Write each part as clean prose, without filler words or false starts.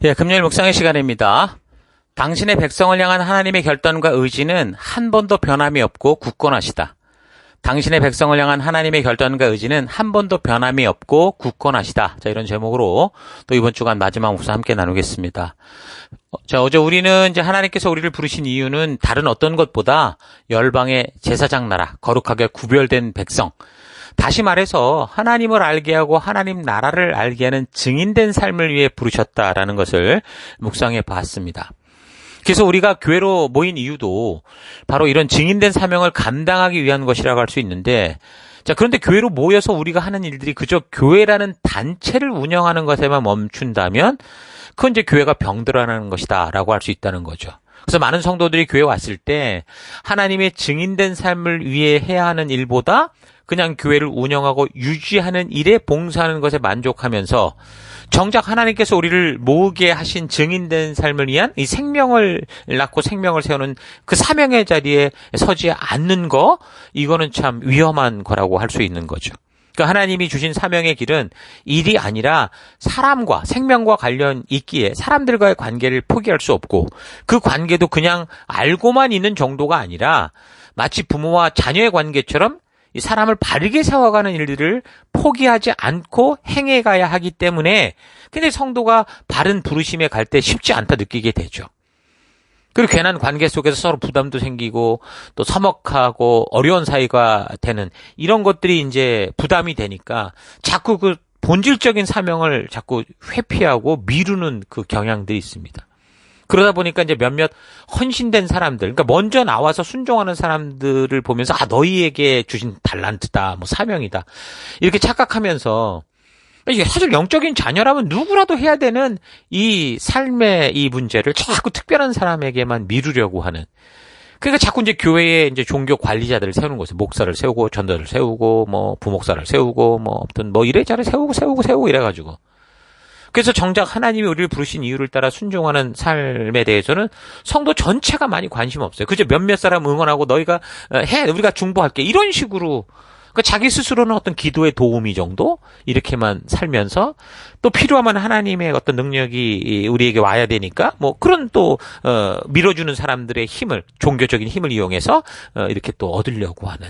예, 금요일 묵상의 시간입니다. 당신의 백성을 향한 하나님의 결단과 의지는 한 번도 변함이 없고 굳건하시다. 당신의 백성을 향한 하나님의 결단과 의지는 한 번도 변함이 없고 굳건하시다. 자, 이런 제목으로 또 이번 주간 마지막 묵상 함께 나누겠습니다. 자, 어제 우리는 이제 하나님께서 우리를 부르신 이유는 다른 어떤 것보다 열방의 제사장 나라, 거룩하게 구별된 백성, 다시 말해서 하나님을 알게 하고 하나님 나라를 알게 하는 증인된 삶을 위해 부르셨다라는 것을 묵상해 봤습니다. 그래서 우리가 교회로 모인 이유도 바로 이런 증인된 사명을 감당하기 위한 것이라고 할 수 있는데, 자, 그런데 교회로 모여서 우리가 하는 일들이 그저 교회라는 단체를 운영하는 것에만 멈춘다면 그건 이제 교회가 병들어가는 것이다 라고 할 수 있다는 거죠. 그래서 많은 성도들이 교회에 왔을 때 하나님의 증인된 삶을 위해 해야 하는 일보다 그냥 교회를 운영하고 유지하는 일에 봉사하는 것에 만족하면서 정작 하나님께서 우리를 모으게 하신 증인된 삶을 위한 이 생명을 낳고 생명을 세우는 그 사명의 자리에 서지 않는 거, 이거는 참 위험한 거라고 할 수 있는 거죠. 그러니까 하나님이 주신 사명의 길은 일이 아니라 사람과 생명과 관련 있기에 사람들과의 관계를 포기할 수 없고, 그 관계도 그냥 알고만 있는 정도가 아니라 마치 부모와 자녀의 관계처럼 이 사람을 바르게 세워가는 일들을 포기하지 않고 행해가야 하기 때문에 근데 성도가 바른 부르심에 갈 때 쉽지 않다 느끼게 되죠. 그리고 괜한 관계 속에서 서로 부담도 생기고 또 서먹하고 어려운 사이가 되는 이런 것들이 이제 부담이 되니까 자꾸 그 본질적인 사명을 자꾸 회피하고 미루는 그 경향들이 있습니다. 그러다 보니까 이제 몇몇 헌신된 사람들, 그러니까 먼저 나와서 순종하는 사람들을 보면서 너희에게 주신 달란트다, 뭐 사명이다, 이렇게 착각하면서 이게 사실 영적인 자녀라면 누구라도 해야 되는 이 삶의 이 문제를 자꾸 특별한 사람에게만 미루려고 하는. 그러니까 자꾸 이제 교회에 이제 종교 관리자들을 세우는 거죠. 목사를 세우고 전도를 세우고 뭐 부목사를 세우고 뭐 아무튼 뭐 이래저래 세우고 이래가지고. 그래서 정작 하나님이 우리를 부르신 이유를 따라 순종하는 삶에 대해서는 성도 전체가 많이 관심 없어요. 그저 몇몇 사람 응원하고 너희가 해, 우리가 중보할게, 이런 식으로. 그러니까 자기 스스로는 어떤 기도의 도우미 정도 이렇게만 살면서 또 필요하면 하나님의 어떤 능력이 우리에게 와야 되니까 뭐 그런 또 밀어주는 사람들의 힘을, 종교적인 힘을 이용해서 이렇게 또 얻으려고 하는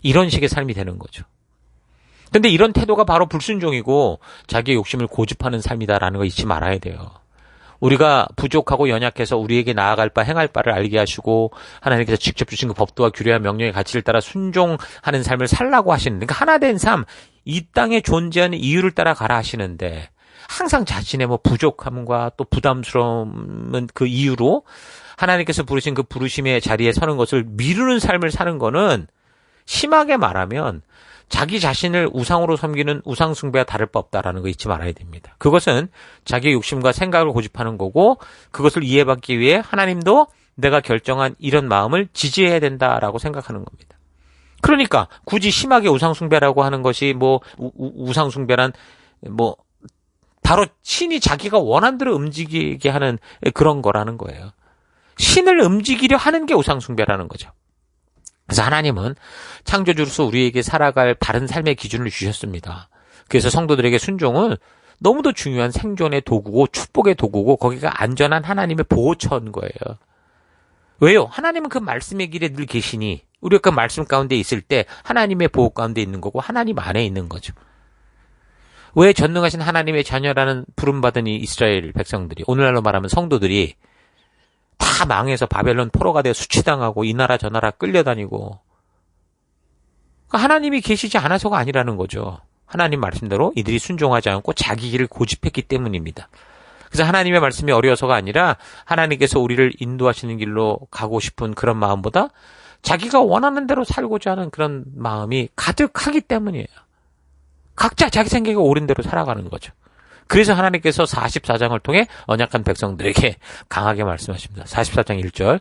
이런 식의 삶이 되는 거죠. 근데 이런 태도가 바로 불순종이고 자기의 욕심을 고집하는 삶이다라는 거 잊지 말아야 돼요. 우리가 부족하고 연약해서 우리에게 나아갈 바 행할 바를 알게 하시고 하나님께서 직접 주신 그 법도와 규례와 명령의 가치를 따라 순종하는 삶을 살라고 하시는, 그러니까 하나된 삶, 이 땅에 존재하는 이유를 따라 가라 하시는데 항상 자신의 뭐 부족함과 또 부담스러움은 그 이유로 하나님께서 부르신 그 부르심의 자리에 서는 것을 미루는 삶을 사는 거는 심하게 말하면 자기 자신을 우상으로 섬기는 우상 숭배와 다를 바 없다라는 거 잊지 말아야 됩니다. 그것은 자기의 욕심과 생각을 고집하는 거고, 그것을 이해받기 위해 하나님도 내가 결정한 이런 마음을 지지해야 된다라고 생각하는 겁니다. 그러니까 굳이 심하게 우상 숭배라고 하는 것이 뭐 우상 숭배란 뭐 바로 신이 자기가 원한 대로 움직이게 하는 그런 거라는 거예요. 신을 움직이려 하는 게 우상 숭배라는 거죠. 그래서 하나님은 창조주로서 우리에게 살아갈 바른 삶의 기준을 주셨습니다. 그래서 성도들에게 순종은 너무도 중요한 생존의 도구고 축복의 도구고 거기가 안전한 하나님의 보호처인 거예요. 왜요? 하나님은 그 말씀의 길에 늘 계시니 우리가 그 말씀 가운데 있을 때 하나님의 보호 가운데 있는 거고 하나님 안에 있는 거죠. 왜 전능하신 하나님의 자녀라는 부름받은 이 이스라엘 백성들이, 오늘날로 말하면 성도들이 다 망해서 바벨론 포로가 되어 수치당하고 이 나라 저 나라 끌려다니고, 그러니까 하나님이 계시지 않아서가 아니라는 거죠. 하나님 말씀대로 이들이 순종하지 않고 자기 길을 고집했기 때문입니다. 그래서 하나님의 말씀이 어려워서가 아니라 하나님께서 우리를 인도하시는 길로 가고 싶은 그런 마음보다 자기가 원하는 대로 살고자 하는 그런 마음이 가득하기 때문이에요. 각자 자기 생각에 옳은 대로 살아가는 거죠. 그래서 하나님께서 44장을 통해 언약한 백성들에게 강하게 말씀하십니다. 44장 1절,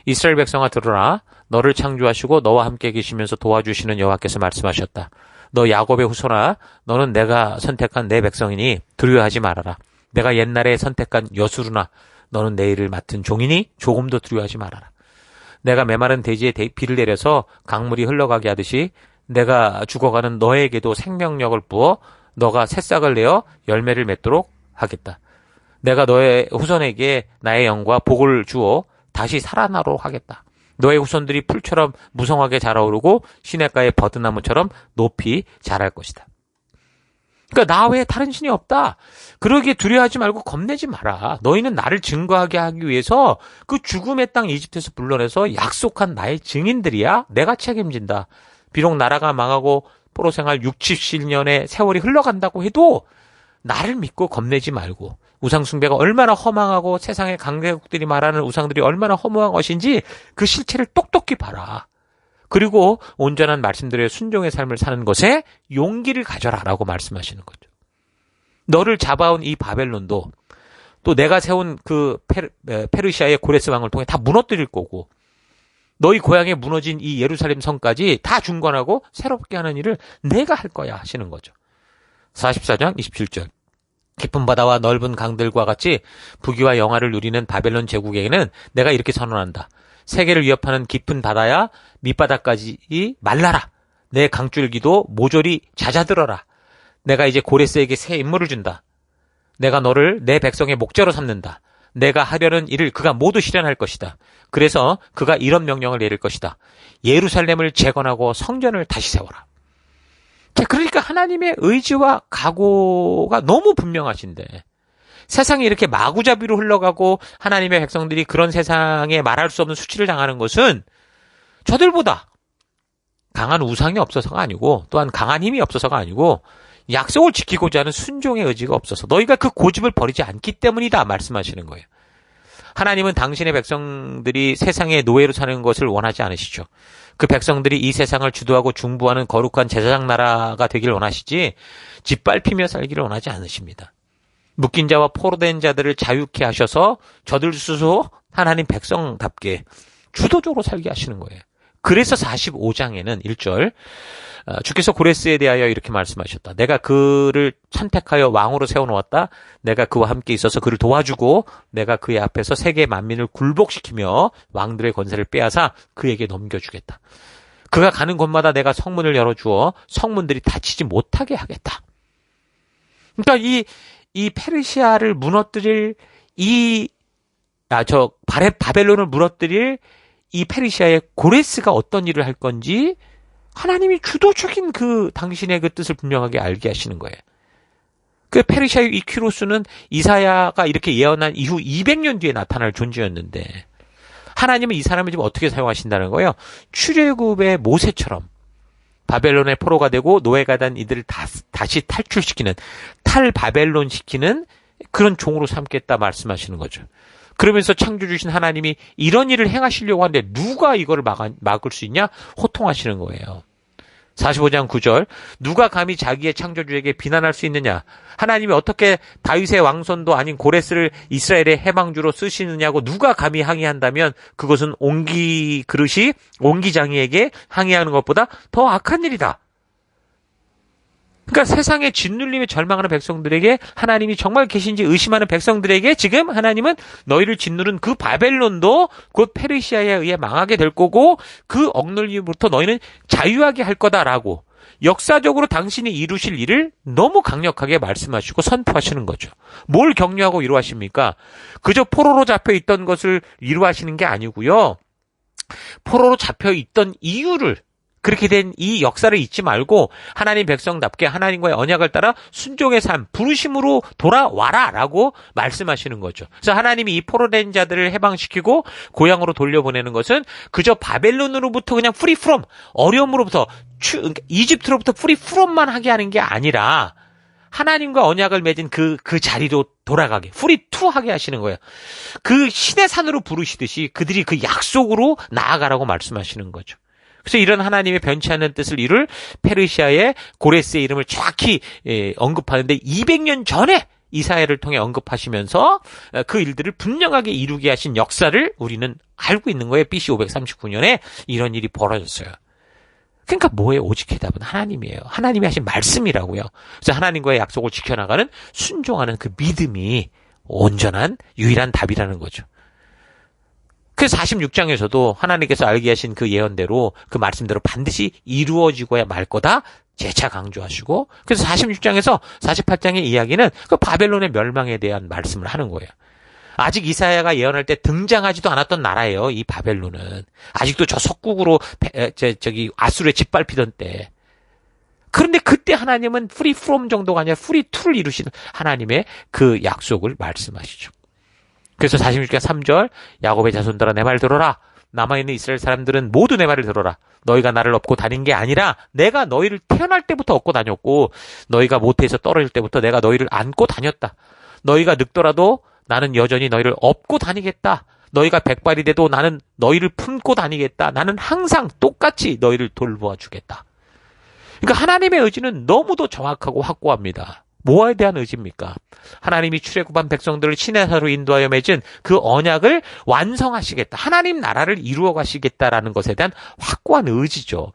이스라엘 백성아 들으라. 너를 창조하시고 너와 함께 계시면서 도와주시는 여호와께서 말씀하셨다. 너 야곱의 후손아, 너는 내가 선택한 내 백성이니 두려워하지 말아라. 내가 옛날에 선택한 여수르나, 너는 내 일을 맡은 종이니 조금도 두려워하지 말아라. 내가 메마른 대지에 비를 내려서 강물이 흘러가게 하듯이 내가 죽어가는 너에게도 생명력을 부어 너가 새싹을 내어 열매를 맺도록 하겠다. 내가 너의 후손에게 나의 영과 복을 주어 다시 살아나도록 하겠다. 너의 후손들이 풀처럼 무성하게 자라오르고 시냇가의 버드나무처럼 높이 자랄 것이다. 그러니까 나 외에 다른 신이 없다. 그러기에 두려워하지 말고 겁내지 마라. 너희는 나를 증거하게 하기 위해서 그 죽음의 땅 이집트에서 불러내서 약속한 나의 증인들이야. 내가 책임진다. 비록 나라가 망하고 포로 생활 60, 70년의 세월이 흘러간다고 해도 나를 믿고 겁내지 말고, 우상 숭배가 얼마나 허망하고 세상의 강대국들이 말하는 우상들이 얼마나 허무한 것인지 그 실체를 똑똑히 봐라. 그리고 온전한 말씀들의 순종의 삶을 사는 것에 용기를 가져라라고 말씀하시는 거죠. 너를 잡아온 이 바벨론도 또 내가 세운 그 페르시아의 고레스 왕을 통해 다 무너뜨릴 거고, 너희 고향에 무너진 이 예루살렘 성까지 다 중건하고 새롭게 하는 일을 내가 할 거야 하시는 거죠. 44장 27절. 깊은 바다와 넓은 강들과 같이 부귀와 영화를 누리는 바벨론 제국에게는 내가 이렇게 선언한다. 세계를 위협하는 깊은 바다야 밑바닥까지 말라라. 내 강줄기도 모조리 잦아들어라. 내가 이제 고레스에게 새 임무를 준다. 내가 너를 내 백성의 목자로 삼는다. 내가 하려는 일을 그가 모두 실현할 것이다. 그래서 그가 이런 명령을 내릴 것이다. 예루살렘을 재건하고 성전을 다시 세워라. 자, 그러니까 하나님의 의지와 각오가 너무 분명하신데, 세상이 이렇게 마구잡이로 흘러가고 하나님의 백성들이 그런 세상에 말할 수 없는 수치를 당하는 것은 저들보다 강한 우상이 없어서가 아니고, 또한 강한 힘이 없어서가 아니고, 약속을 지키고자 하는 순종의 의지가 없어서 너희가 그 고집을 버리지 않기 때문이다 말씀하시는 거예요. 하나님은 당신의 백성들이 세상의 노예로 사는 것을 원하지 않으시죠. 그 백성들이 이 세상을 주도하고 중부하는 거룩한 제사장 나라가 되기를 원하시지 짓밟히며 살기를 원하지 않으십니다. 묶인 자와 포로된 자들을 자유케 하셔서 저들 스스로 하나님 백성답게 주도적으로 살게 하시는 거예요. 그래서 45장에는 1절 주께서 고레스에 대하여 이렇게 말씀하셨다. 내가 그를 선택하여 왕으로 세워놓았다. 내가 그와 함께 있어서 그를 도와주고 내가 그의 앞에서 세계 만민을 굴복시키며 왕들의 권세를 빼앗아 그에게 넘겨주겠다. 그가 가는 곳마다 내가 성문을 열어주어 성문들이 닫히지 못하게 하겠다. 그러니까 이 페르시아를 무너뜨릴 바벨론을 무너뜨릴 이 페르시아의 고레스가 어떤 일을 할 건지 하나님이 주도적인 그 당신의 그 뜻을 분명하게 알게 하시는 거예요. 그 페르시아의 이 키로스는 이사야가 이렇게 예언한 이후 200년 뒤에 나타날 존재였는데 하나님은 이 사람을 지금 어떻게 사용하신다는 거예요? 출애굽의 모세처럼 바벨론의 포로가 되고 노예가 된 이들을 다시 탈출시키는 탈바벨론 시키는 그런 종으로 삼겠다 말씀하시는 거죠. 그러면서 창조주신 하나님이 이런 일을 행하시려고 하는데 누가 이거를 막을 수 있냐? 호통하시는 거예요. 45장 9절 누가 감히 자기의 창조주에게 비난할 수 있느냐? 하나님이 어떻게 다윗의 왕손도 아닌 고레스를 이스라엘의 해방주로 쓰시느냐고 누가 감히 항의한다면 그것은 옹기 그릇이 옹기장이에게 항의하는 것보다 더 악한 일이다. 그러니까 세상에 짓눌림에 절망하는 백성들에게 하나님이 정말 계신지 의심하는 백성들에게 지금 하나님은 너희를 짓누른 그 바벨론도 곧 페르시아에 의해 망하게 될 거고 그 억눌림으로부터 너희는 자유하게 할 거다라고 역사적으로 당신이 이루실 일을 너무 강력하게 말씀하시고 선포하시는 거죠. 뭘 격려하고 이루하십니까? 그저 포로로 잡혀있던 것을 이루하시는 게 아니고요. 포로로 잡혀있던 이유를 그렇게 된 이 역사를 잊지 말고 하나님 백성답게 하나님과의 언약을 따라 순종의 삶, 부르심으로 돌아와라 라고 말씀하시는 거죠. 그래서 하나님이 이 포로된 자들을 해방시키고 고향으로 돌려보내는 것은 그저 바벨론으로부터 그냥 프리 프롬, 어려움으로부터 이집트로부터 프리 프롬만 하게 하는 게 아니라 하나님과 언약을 맺은 그 자리로 돌아가게, 프리 투 하게 하시는 거예요. 그 신의 산으로 부르시듯이 그들이 그 약속으로 나아가라고 말씀하시는 거죠. 그래서 이런 하나님의 변치 않는 뜻을 이룰 페르시아의 고레스의 이름을 정확히 언급하는데 200년 전에 이사야를 통해 언급하시면서 그 일들을 분명하게 이루게 하신 역사를 우리는 알고 있는 거예요. BC 539년에 이런 일이 벌어졌어요. 그러니까 뭐예요? 오직 해답은 하나님이에요. 하나님이 하신 말씀이라고요. 그래서 하나님과의 약속을 지켜나가는 순종하는 그 믿음이 온전한 유일한 답이라는 거죠. 그래서 46장에서도 하나님께서 알게 하신 그 예언대로 그 말씀대로 반드시 이루어지고야 말 거다 재차 강조하시고, 그래서 46장에서 48장의 이야기는 그 바벨론의 멸망에 대한 말씀을 하는 거예요. 아직 이사야가 예언할 때 등장하지도 않았던 나라예요, 이 바벨론은. 아직도 저 석국으로 아수르에 짓밟히던 때. 그런데 그때 하나님은 free from 정도가 아니라 free to를 이루시는 하나님의 그 약속을 말씀하시죠. 그래서 46장 3절, 야곱의 자손들아 내 말 들어라. 남아있는 이스라엘 사람들은 모두 내 말을 들어라. 너희가 나를 업고 다닌 게 아니라 내가 너희를 태어날 때부터 업고 다녔고 너희가 모태에서 떨어질 때부터 내가 너희를 안고 다녔다. 너희가 늙더라도 나는 여전히 너희를 업고 다니겠다. 너희가 백발이 돼도 나는 너희를 품고 다니겠다. 나는 항상 똑같이 너희를 돌보아 주겠다. 그러니까 하나님의 의지는 너무도 정확하고 확고합니다. 뭐에 대한 의지입니까? 하나님이 출애굽한 백성들을 시내사로 인도하여 맺은 그 언약을 완성하시겠다. 하나님 나라를 이루어 가시겠다라는 것에 대한 확고한 의지죠.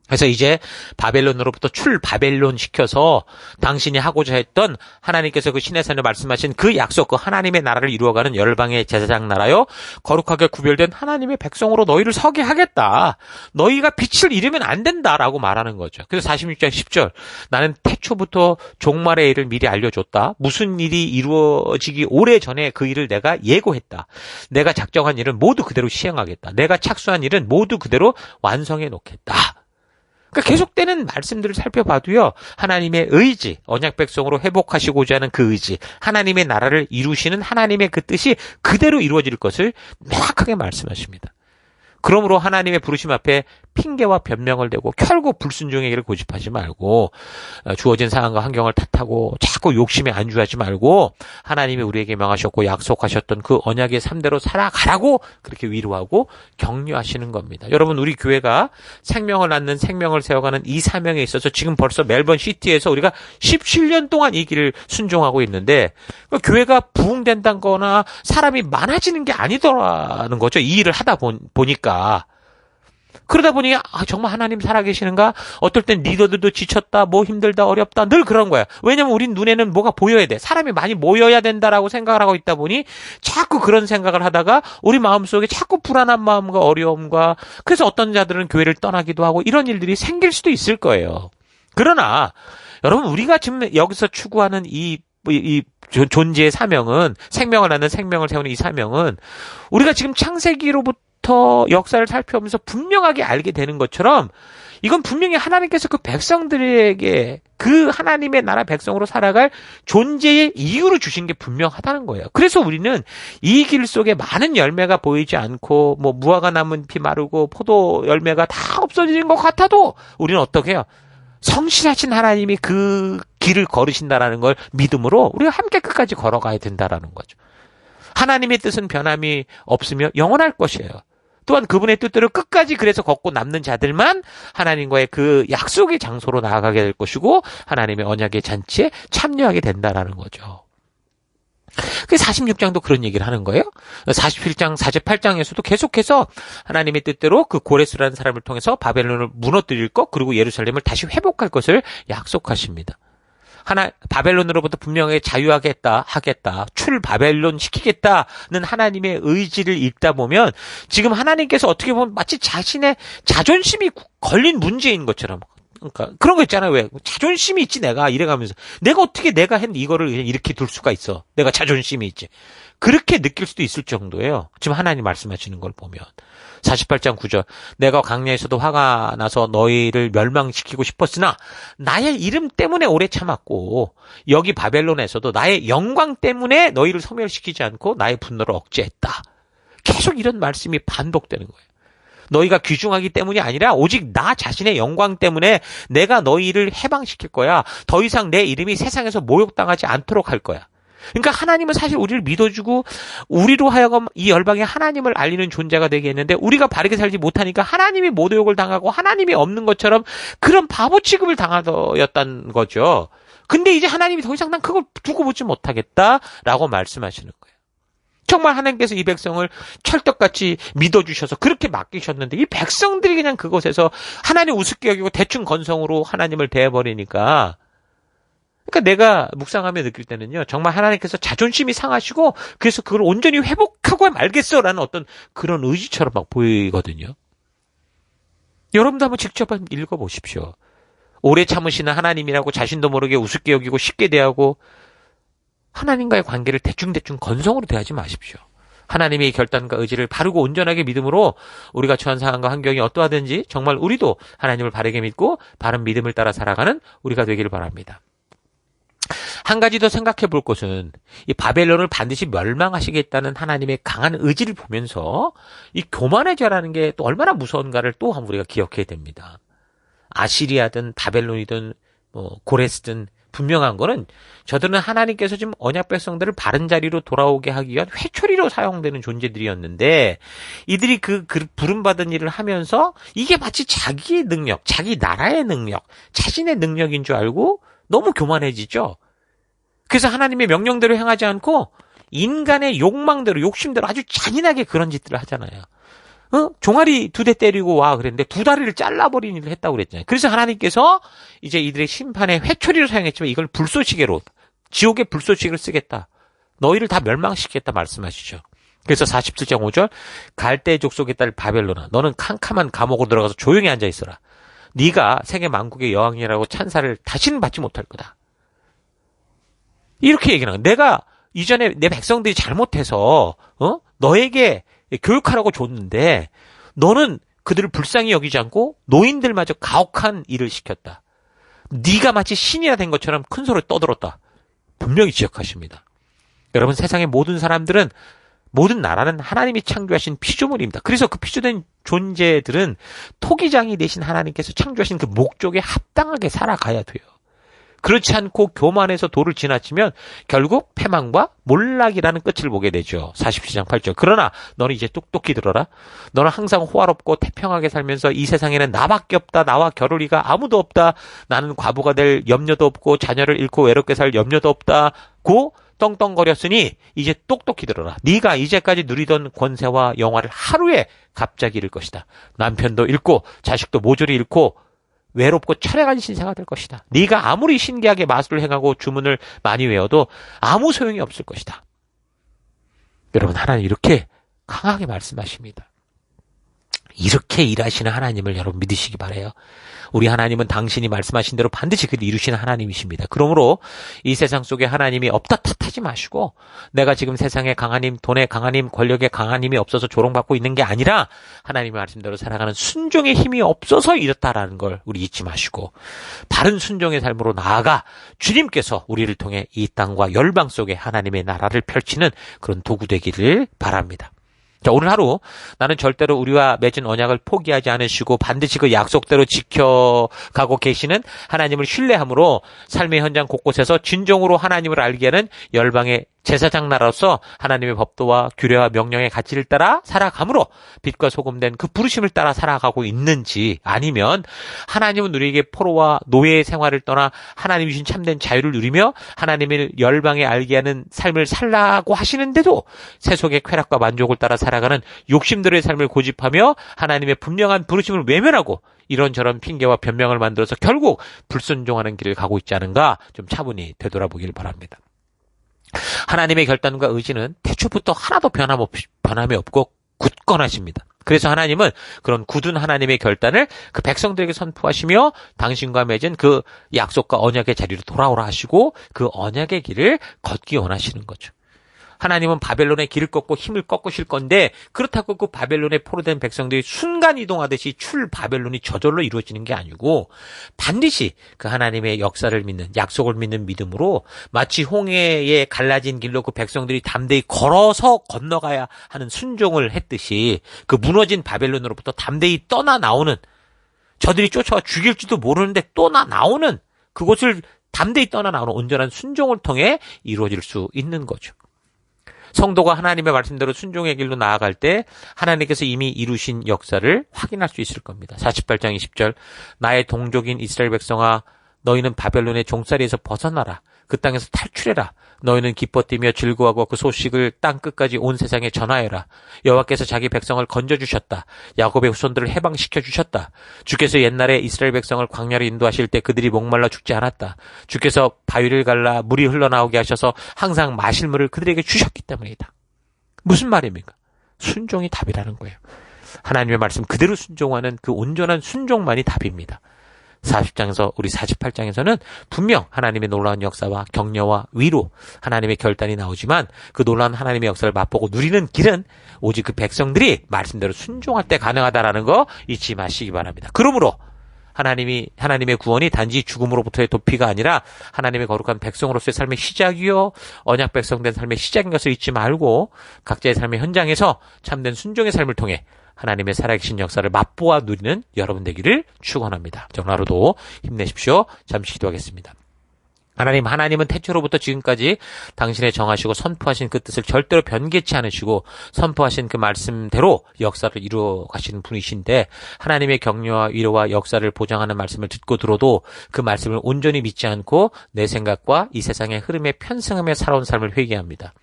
그래서 이제 바벨론으로부터 출바벨론 시켜서 당신이 하고자 했던 하나님께서 그 시내산에 말씀하신 그 약속, 그 하나님의 나라를 이루어가는 열방의 제사장 나라요, 거룩하게 구별된 하나님의 백성으로 너희를 서게 하겠다. 너희가 빛을 잃으면 안 된다라고 말하는 거죠. 그래서 46장 10절, 나는 태초부터 종말의 일을 미리 알려줬다. 무슨 일이 이루어지기 오래전에 그 일을 내가 예고했다. 내가 작정한 일은 모두 그대로 시행하겠다. 내가 착수한 일은 모두 그대로 완성해 놓겠다. 그러니까 계속되는 말씀들을 살펴봐도요, 하나님의 의지, 언약 백성으로 회복하시고자 하는 그 의지, 하나님의 나라를 이루시는 하나님의 그 뜻이 그대로 이루어질 것을 명확하게 말씀하십니다. 그러므로 하나님의 부르심 앞에 핑계와 변명을 대고 결국 불순종의 길을 고집하지 말고 주어진 상황과 환경을 탓하고 자꾸 욕심에 안주하지 말고 하나님이 우리에게 명하셨고 약속하셨던 그 언약의 삶대로 살아가라고 그렇게 위로하고 격려하시는 겁니다. 여러분, 우리 교회가 생명을 낳는 생명을 세워가는 이 사명에 있어서 지금 벌써 멜번 시티에서 우리가 17년 동안 이 길을 순종하고 있는데 교회가 부흥된다거나 사람이 많아지는 게 아니더라는 거죠. 이 일을 하다 보니까. 그러다 보니 정말 하나님 살아계시는가? 어떨 땐 리더들도 지쳤다, 뭐 힘들다, 어렵다, 늘 그런 거야. 왜냐면 우리 눈에는 뭐가 보여야 돼. 사람이 많이 모여야 된다라고 생각을 하고 있다 보니 자꾸 그런 생각을 하다가 우리 마음속에 자꾸 불안한 마음과 어려움과, 그래서 어떤 자들은 교회를 떠나기도 하고 이런 일들이 생길 수도 있을 거예요. 그러나 여러분, 우리가 지금 여기서 추구하는 이 존재의 사명은, 생명을 낳는 생명을 세우는 이 사명은 우리가 지금 창세기로부터 역사를 살펴보면서 분명하게 알게 되는 것처럼 이건 분명히 하나님께서 그 백성들에게 그 하나님의 나라 백성으로 살아갈 존재의 이유를 주신 게 분명하다는 거예요. 그래서 우리는 이 길 속에 많은 열매가 보이지 않고 뭐 무화과 나무 잎이 마르고 포도 열매가 다 없어지는 것 같아도 우리는 어떻게 해요? 성실하신 하나님이 그 길을 걸으신다라는 걸 믿음으로 우리가 함께 끝까지 걸어가야 된다라는 거죠. 하나님의 뜻은 변함이 없으며 영원할 것이에요. 또한 그분의 뜻대로 끝까지 그래서 걷고 남는 자들만 하나님과의 그 약속의 장소로 나아가게 될 것이고 하나님의 언약의 잔치에 참여하게 된다라는 거죠. 그 46장도 그런 얘기를 하는 거예요. 47장, 48장에서도 계속해서 하나님의 뜻대로 그 고레스라는 사람을 통해서 바벨론을 무너뜨릴 것, 그리고 예루살렘을 다시 회복할 것을 약속하십니다. 바벨론으로부터 분명하게 자유하겠다, 출바벨론 시키겠다는 하나님의 의지를 읽다 보면 지금 하나님께서 어떻게 보면 마치 자신의 자존심이 걸린 문제인 것처럼, 그러니까 그런 거 있잖아요. 왜 자존심이 있지 내가 이래가면서 내가 어떻게 내가 한 이거를 그냥 이렇게 둘 수가 있어. 내가 자존심이 있지. 그렇게 느낄 수도 있을 정도예요. 지금 하나님 말씀하시는 걸 보면. 48장 9절, 내가 광야에서도 화가 나서 너희를 멸망시키고 싶었으나 나의 이름 때문에 오래 참았고 여기 바벨론에서도 나의 영광 때문에 너희를 소멸시키지 않고 나의 분노를 억제했다. 계속 이런 말씀이 반복되는 거예요. 너희가 귀중하기 때문이 아니라 오직 나 자신의 영광 때문에 내가 너희를 해방시킬 거야. 더 이상 내 이름이 세상에서 모욕당하지 않도록 할 거야. 그러니까 하나님은 사실 우리를 믿어주고 우리로 하여금 이 열방에 하나님을 알리는 존재가 되게 했는데 우리가 바르게 살지 못하니까 하나님이 모욕을 당하고 하나님이 없는 것처럼 그런 바보 취급을 당하였다는 거죠. 근데 이제 하나님이 더 이상 난 그걸 두고 보지 못하겠다라고 말씀하시는 거예요. 정말 하나님께서 이 백성을 찰떡같이 믿어주셔서 그렇게 맡기셨는데 이 백성들이 그냥 그곳에서 하나님 우습게 여기고 대충 건성으로 하나님을 대해버리니까, 그러니까 내가 묵상하며 느낄 때는요, 정말 하나님께서 자존심이 상하시고 그래서 그걸 온전히 회복하고 말겠어라는 어떤 그런 의지처럼 막 보이거든요. 여러분도 한번 직접 읽어보십시오. 오래 참으시는 하나님이라고 자신도 모르게 우습게 여기고 쉽게 대하고 하나님과의 관계를 대충대충 건성으로 대하지 마십시오. 하나님의 결단과 의지를 바르고 온전하게 믿음으로 우리가 처한 상황과 환경이 어떠하든지 정말 우리도 하나님을 바르게 믿고 바른 믿음을 따라 살아가는 우리가 되기를 바랍니다. 한 가지 더 생각해 볼 것은 이 바벨론을 반드시 멸망하시겠다는 하나님의 강한 의지를 보면서 이 교만의 죄라는 게 또 얼마나 무서운가를 또 한번 우리가 기억해야 됩니다. 아시리아든 바벨론이든 고레스든 분명한 거는 저들은 하나님께서 지금 언약 백성들을 바른 자리로 돌아오게 하기 위한 회초리로 사용되는 존재들이었는데 이들이 그 부름받은 일을 하면서 이게 마치 자기의 능력, 자기 나라의 능력, 자신의 능력인 줄 알고 너무 교만해지죠. 그래서 하나님의 명령대로 행하지 않고 인간의 욕망대로, 욕심대로 아주 잔인하게 그런 짓들을 하잖아요. 종아리 2대 때리고 와 그랬는데 2다리를 잘라버린 일을 했다고 그랬잖아요. 그래서 하나님께서 이제 이들의 심판에 회초리로 사용했지만 이걸 불쏘시개로, 지옥의 불쏘시개를 쓰겠다. 너희를 다 멸망시키겠다 말씀하시죠. 그래서 47장 5절 갈대 족속의 딸 바벨론아 너는 캄캄한 감옥으로 들어가서 조용히 앉아 있어라. 네가 세계 만국의 여왕이라고 찬사를 다시는 받지 못할 거다. 이렇게 얘기하는 거야. 내가 이전에 내 백성들이 잘못해서 너에게 교육하라고 줬는데 너는 그들을 불쌍히 여기지 않고 노인들마저 가혹한 일을 시켰다. 네가 마치 신이라 된 것처럼 큰 소리를 떠들었다. 분명히 지적하십니다. 여러분 세상의 모든 사람들은 모든 나라는 하나님이 창조하신 피조물입니다. 그래서 그 피조된 존재들은 토기장이 되신 하나님께서 창조하신 그 목적에 합당하게 살아가야 돼요. 그렇지 않고 교만해서 도를 지나치면 결국 패망과 몰락이라는 끝을 보게 되죠. 47장 8절. 그러나 너는 이제 똑똑히 들어라. 너는 항상 호화롭고 태평하게 살면서 이 세상에는 나밖에 없다. 나와 겨루리가 아무도 없다. 나는 과부가 될 염려도 없고 자녀를 잃고 외롭게 살 염려도 없다고 떵떵거렸으니 이제 똑똑히 들어라. 네가 이제까지 누리던 권세와 영화를 하루에 갑자기 잃을 것이다. 남편도 잃고 자식도 모조리 잃고 외롭고 철회한 신세가 될 것이다. 네가 아무리 신기하게 마술을 행하고 주문을 많이 외워도 아무 소용이 없을 것이다. 여러분 하나님 이렇게 강하게 말씀하십니다. 이렇게 일하시는 하나님을 여러분 믿으시기 바라요. 우리 하나님은 당신이 말씀하신 대로 반드시 그를 이루시는 하나님이십니다. 그러므로 이 세상 속에 하나님이 없다 탓하지 마시고 내가 지금 세상에 강한 힘, 돈에 강한 힘, 권력에 강한 힘이 없어서 조롱받고 있는 게 아니라 하나님의 말씀대로 살아가는 순종의 힘이 없어서 이렇다라는 걸 우리 잊지 마시고 바른 순종의 삶으로 나아가 주님께서 우리를 통해 이 땅과 열방 속에 하나님의 나라를 펼치는 그런 도구 되기를 바랍니다. 자, 오늘 하루 나는 절대로 우리와 맺은 언약을 포기하지 않으시고 반드시 그 약속대로 지켜가고 계시는 하나님을 신뢰함으로 삶의 현장 곳곳에서 진정으로 하나님을 알게 하는 열방의 제사장 나라로서 하나님의 법도와 규례와 명령의 가치를 따라 살아감으로 빛과 소금된 그 부르심을 따라 살아가고 있는지 아니면 하나님은 우리에게 포로와 노예의 생활을 떠나 하나님이 주신 참된 자유를 누리며 하나님을 열방에 알게 하는 삶을 살라고 하시는데도 세속의 쾌락과 만족을 따라 살아가는 욕심들의 삶을 고집하며 하나님의 분명한 부르심을 외면하고 이런저런 핑계와 변명을 만들어서 결국 불순종하는 길을 가고 있지 않은가 좀 차분히 되돌아보길 바랍니다. 하나님의 결단과 의지는 태초부터 하나도 변함이 없고 굳건하십니다. 그래서 하나님은 그런 굳은 하나님의 결단을 그 백성들에게 선포하시며 당신과 맺은 그 약속과 언약의 자리로 돌아오라 하시고 그 언약의 길을 걷기 원하시는 거죠. 하나님은 바벨론의 길을 꺾고 힘을 꺾으실 건데 그렇다고 그 바벨론에 포로된 백성들이 순간 이동하듯이 출 바벨론이 저절로 이루어지는 게 아니고 반드시 그 하나님의 역사를 믿는 약속을 믿는 믿음으로 마치 홍해에 갈라진 길로 그 백성들이 담대히 걸어서 건너가야 하는 순종을 했듯이 그 무너진 바벨론으로부터 담대히 떠나 나오는 저들이 쫓아와 죽일지도 모르는데 떠나 나오는 그곳을 담대히 떠나 나오는 온전한 순종을 통해 이루어질 수 있는 거죠. 성도가 하나님의 말씀대로 순종의 길로 나아갈 때 하나님께서 이미 이루신 역사를 확인할 수 있을 겁니다. 48장 20절 나의 동족인 이스라엘 백성아 너희는 바벨론의 종살이에서 벗어나라. 그 땅에서 탈출해라. 너희는 기뻐 뛰며 즐거워하고 그 소식을 땅 끝까지 온 세상에 전하여라. 여호와께서 자기 백성을 건져주셨다. 야곱의 후손들을 해방시켜주셨다. 주께서 옛날에 이스라엘 백성을 광야로 인도하실 때 그들이 목말라 죽지 않았다. 주께서 바위를 갈라 물이 흘러나오게 하셔서 항상 마실 물을 그들에게 주셨기 때문이다. 무슨 말입니까? 순종이 답이라는 거예요. 하나님의 말씀 그대로 순종하는 그 온전한 순종만이 답입니다. 40장에서 우리 48장에서는 분명 하나님의 놀라운 역사와 격려와 위로 하나님의 결단이 나오지만 그 놀라운 하나님의 역사를 맛보고 누리는 길은 오직 그 백성들이 말씀대로 순종할 때 가능하다라는 거 잊지 마시기 바랍니다. 그러므로 하나님의 구원이 단지 죽음으로부터의 도피가 아니라 하나님의 거룩한 백성으로서의 삶의 시작이요 언약 백성된 삶의 시작인 것을 잊지 말고 각자의 삶의 현장에서 참된 순종의 삶을 통해 하나님의 살아계신 역사를 맛보아 누리는 여러분 되기를 축원합니다. 정말 하루도 힘내십시오. 잠시 기도하겠습니다. 하나님은 태초로부터 지금까지 당신의 정하시고 선포하신 그 뜻을 절대로 변개치 않으시고 선포하신 그 말씀대로 역사를 이루어 가시는 분이신데 하나님의 격려와 위로와 역사를 보장하는 말씀을 듣고 들어도 그 말씀을 온전히 믿지 않고 내 생각과 이 세상의 흐름에 편승하며 살아온 삶을 회개합니다.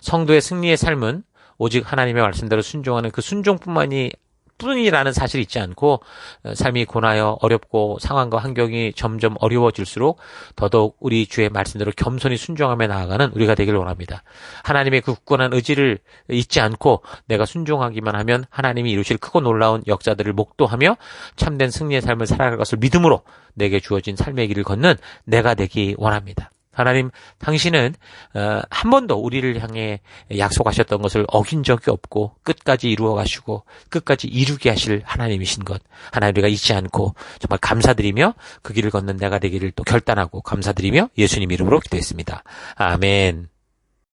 성도의 승리의 삶은 오직 하나님의 말씀대로 순종하는 그 순종뿐이라는 사실이 있지 않고 삶이 고나여 어렵고 상황과 환경이 점점 어려워질수록 더더욱 우리 주의 말씀대로 겸손히 순종하며 나아가는 우리가 되길 원합니다. 하나님의 그 굳건한 의지를 잊지 않고 내가 순종하기만 하면 하나님이 이루실 크고 놀라운 역사들을 목도하며 참된 승리의 삶을 살아갈 것을 믿음으로 내게 주어진 삶의 길을 걷는 내가 되기 원합니다. 하나님, 당신은 한 번도 우리를 향해 약속하셨던 것을 어긴 적이 없고 끝까지 이루어 가시고 끝까지 이루게 하실 하나님이신 것 하나님 우리가 잊지 않고 정말 감사드리며 그 길을 걷는 내가 되기를 또 결단하고 감사드리며 예수님 이름으로 기도했습니다. 아멘.